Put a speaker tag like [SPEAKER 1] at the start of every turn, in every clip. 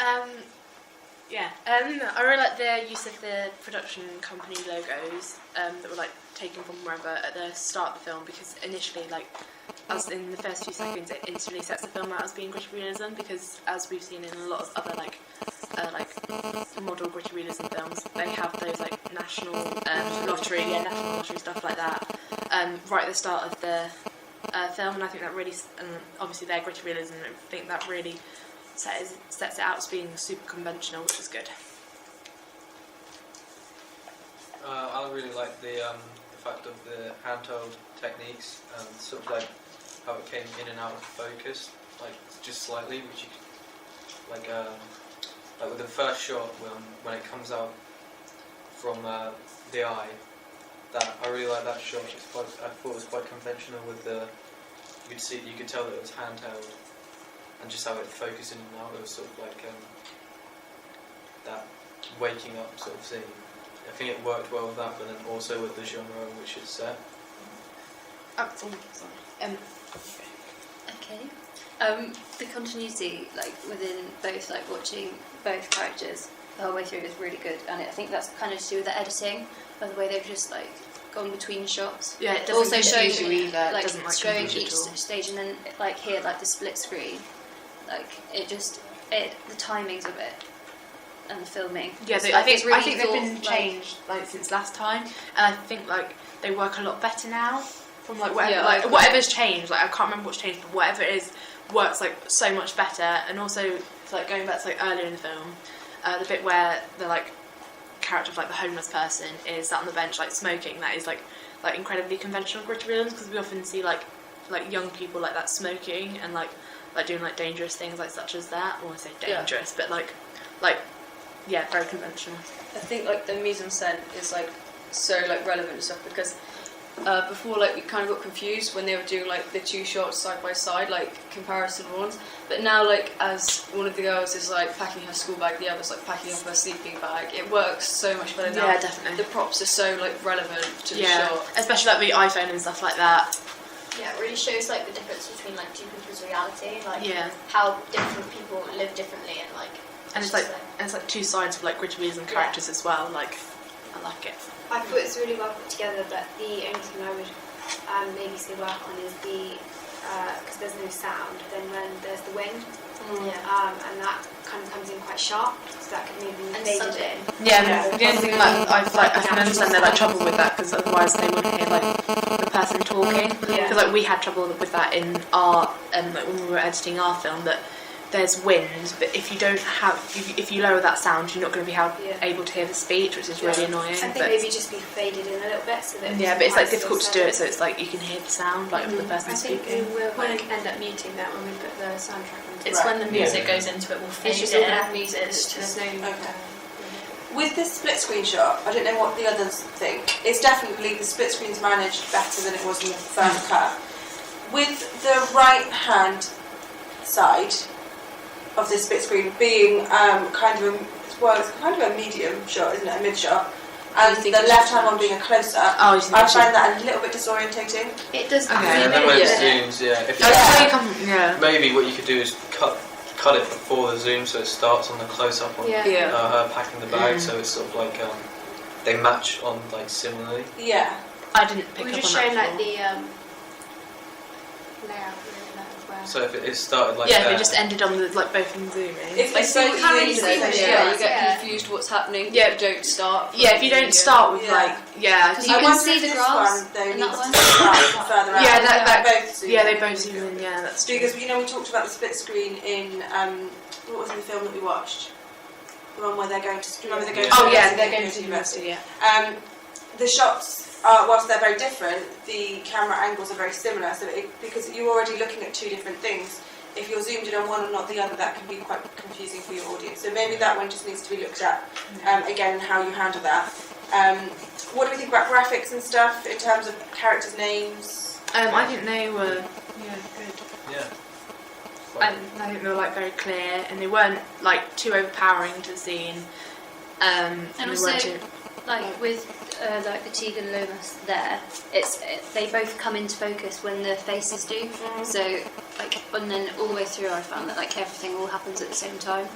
[SPEAKER 1] I really like the use of the production company logos that were like taken from wherever at the start of the film, because initially, like, as in the first few seconds, it instantly sets the film out as being gritty realism, because as we've seen in a lot of other like model gritty realism films, they have those like national lottery stuff like that right at the start of the film, and I think that really, and obviously they're gritty realism, and I think that really sets it out as being super conventional, which is good.
[SPEAKER 2] I really like the fact of the hand-held techniques and sort of like how it came in and out of focus, like just slightly, which you could, like with the first shot when it comes out from the eye. That I really like that shot. I thought it was quite conventional with the. You could tell that it was handheld, and just how it focused in and out. It was sort of like that waking up sort of scene. I think it worked well with that, but then also with the genre in which it's set.
[SPEAKER 3] Okay. The continuity, like within both, like watching both characters the whole way through, is really good, and I think that's kind of to do with the editing, by the way they've just like gone between shots.
[SPEAKER 1] Yeah, it doesn't
[SPEAKER 3] also showing
[SPEAKER 1] you either.
[SPEAKER 3] like
[SPEAKER 1] doesn't,
[SPEAKER 3] showing each stage, and then like here, like the split screen, like the timings of it and the filming.
[SPEAKER 1] Yeah, I think they've been changed like since last time, and I think like they work a lot better now. From like whatever, whatever's changed, like I can't remember what's changed, but whatever it is works like so much better. And also, like going back to like earlier in the film, the bit where the like character of like the homeless person is sat on the bench like smoking, that is like incredibly conventional gritty realism, because we often see like young people like that smoking and like doing like dangerous things like such as that. I want to say dangerous, but like very conventional.
[SPEAKER 4] I think like the mise en scène is like so like relevant and stuff, because before like we kind of got confused when they were doing like the two shots side by side, like comparison ones, but now like as one of the girls is like packing her school bag, the other's like packing up her sleeping bag, it works so much better now.
[SPEAKER 1] Yeah, definitely.
[SPEAKER 4] The props are so like relevant to the shot,
[SPEAKER 1] especially like with the iPhone and stuff like that.
[SPEAKER 5] Yeah, it really shows like the difference between like two people's reality, like how different people live differently, and like
[SPEAKER 1] it's like two sides of like gritty realism characters as well. Like I like it.
[SPEAKER 6] I thought it was really well put together, but the only thing I would maybe say work on is the because there's no sound. Then when there's the wind, and that kind of comes in quite sharp, so that could maybe fade it in.
[SPEAKER 1] Yeah, the only thing I can understand they're like trouble with that, because otherwise they wouldn't hear like the person talking. Because like we had trouble with that in our like when we were editing our film, that there's wind, but if you don't have, if you lower that sound, you're not going to be able to hear the speech, which is really annoying.
[SPEAKER 6] I think maybe just be faded in a little bit, so that
[SPEAKER 1] but it's like difficult to do it, so it's like you can hear the sound like of the person speaking.
[SPEAKER 6] I think we'll end up muting that when we put the soundtrack on.
[SPEAKER 5] It's when the music goes into it, we'll fade it in. It's just
[SPEAKER 7] With this split screen shot, I don't know what the others think. It's definitely the split screen's managed better than it was in the first cut. With the right hand side of this split screen being kind of a medium shot, isn't it? A mid shot. And the left hand one being a close up. I find that a little bit disorientating.
[SPEAKER 6] It does.
[SPEAKER 2] And then when it zooms, maybe what you could do is cut it before the zoom, so it starts on the close up on her packing the bag, so it's sort of like they match on like similarly.
[SPEAKER 7] Yeah.
[SPEAKER 1] I didn't pick up on that.
[SPEAKER 6] We're just showing like the layout.
[SPEAKER 2] So if it started like
[SPEAKER 1] if it just ended on the like both of them zooming.
[SPEAKER 7] If
[SPEAKER 4] like so you get confused what's happening. If you don't start.
[SPEAKER 1] If you don't start with because
[SPEAKER 3] you can see the grass.
[SPEAKER 7] Further
[SPEAKER 3] out.
[SPEAKER 1] They both zoom in. Yeah, that's true.
[SPEAKER 7] Because we talked about the split screen in what was in the film that we watched, the one where they're going to. Remember they're going to.
[SPEAKER 1] They're going to university. Yeah.
[SPEAKER 7] The shots. Whilst they're very different, the camera angles are very similar. So because you're already looking at two different things, if you're zoomed in on one and not the other, that can be quite confusing for your audience. So maybe that one just needs to be looked at again, how you handle that. What do we think about graphics and stuff in terms of characters' names?
[SPEAKER 1] I think they were good.
[SPEAKER 2] Yeah.
[SPEAKER 1] I think they were like very clear, and they weren't like too overpowering to the scene.
[SPEAKER 3] And also, like with like the Tegan Lomas there, they both come into focus when the faces do. So like, and then all the way through, I found that like everything all happens at the same time.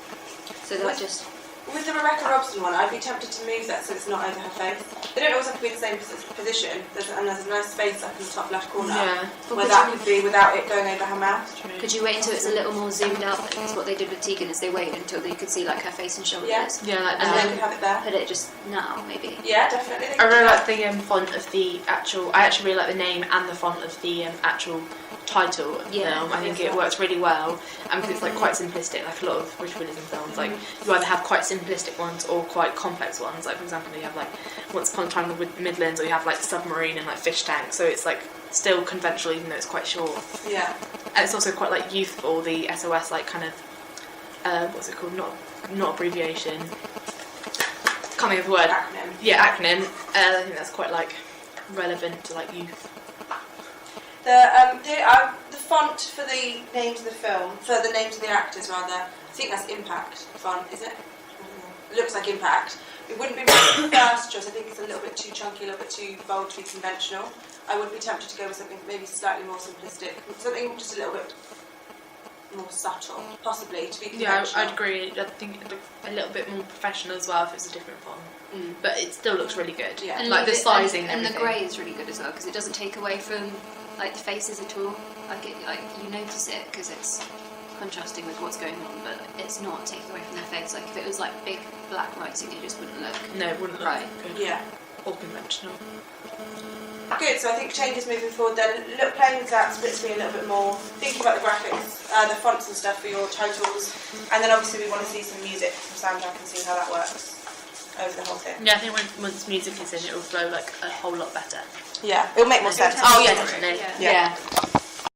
[SPEAKER 3] So they'll just.
[SPEAKER 7] With the Rebecca Robson one, I'd be tempted to move that so it's not over her face. They don't always have to be in the same position. There's a nice space up in the top left corner where that could be without it going over her mouth.
[SPEAKER 3] Could you wait until it's a little more zoomed out? Because what they did with Tegan is they waited until you could see like her face and shoulders.
[SPEAKER 1] Yeah, like
[SPEAKER 7] And then you have it there.
[SPEAKER 3] Put it just now, maybe.
[SPEAKER 7] Yeah, definitely.
[SPEAKER 1] I really like the font of the actual. I actually really like the name and the font of the actual title of the film. I think it works really well, and because it's like quite simplistic, like a lot of Richard Williamson films. Like you either have quite simplistic ones or quite complex ones. Like for example, you have like Once Upon a Time in the Midlands, or you have like Submarine and like Fish Tank. So it's like still conventional, even though it's quite short.
[SPEAKER 7] Yeah.
[SPEAKER 1] And it's also quite like youthful. The SOS like kind of what's it called? Not abbreviation. Can't think of the word.
[SPEAKER 7] Acronym.
[SPEAKER 1] Yeah, acronym. I think that's quite like relevant to like youth.
[SPEAKER 7] The font for the names of the film, for the names of the actors rather, I think that's Impact font, is it? It looks like Impact. It wouldn't be my first choice. I think it's a little bit too chunky, a little bit too bold to be conventional. I would be tempted to go with something maybe slightly more simplistic, something just a little bit more subtle, possibly, to be conventional.
[SPEAKER 1] Yeah, I'd agree. I think it'd look a little bit more professional as well if it's a different font. But it still looks really good.
[SPEAKER 7] Yeah.
[SPEAKER 3] And
[SPEAKER 1] like the sizing
[SPEAKER 3] and the
[SPEAKER 1] everything.
[SPEAKER 3] grey is really good as well because it doesn't take away from like the faces at all. Like you notice it because it's contrasting with what's going on, but it's not taking away from the face. Like if it was like big black writing, it just wouldn't look.
[SPEAKER 1] No, it wouldn't look
[SPEAKER 3] Right.
[SPEAKER 1] good.
[SPEAKER 7] Yeah.
[SPEAKER 1] Or conventional.
[SPEAKER 7] Good, so I think changes moving forward then. Playing with that split screen a little bit more, thinking about the graphics, the fonts and stuff for your titles, and then obviously we want to see some music from soundtrack and see how that works over the whole thing.
[SPEAKER 1] Yeah, I think once music is in, it will flow like a whole lot better.
[SPEAKER 7] Yeah, it'll make more sense.
[SPEAKER 1] Oh yeah, definitely.
[SPEAKER 3] Yeah.
[SPEAKER 1] Yeah.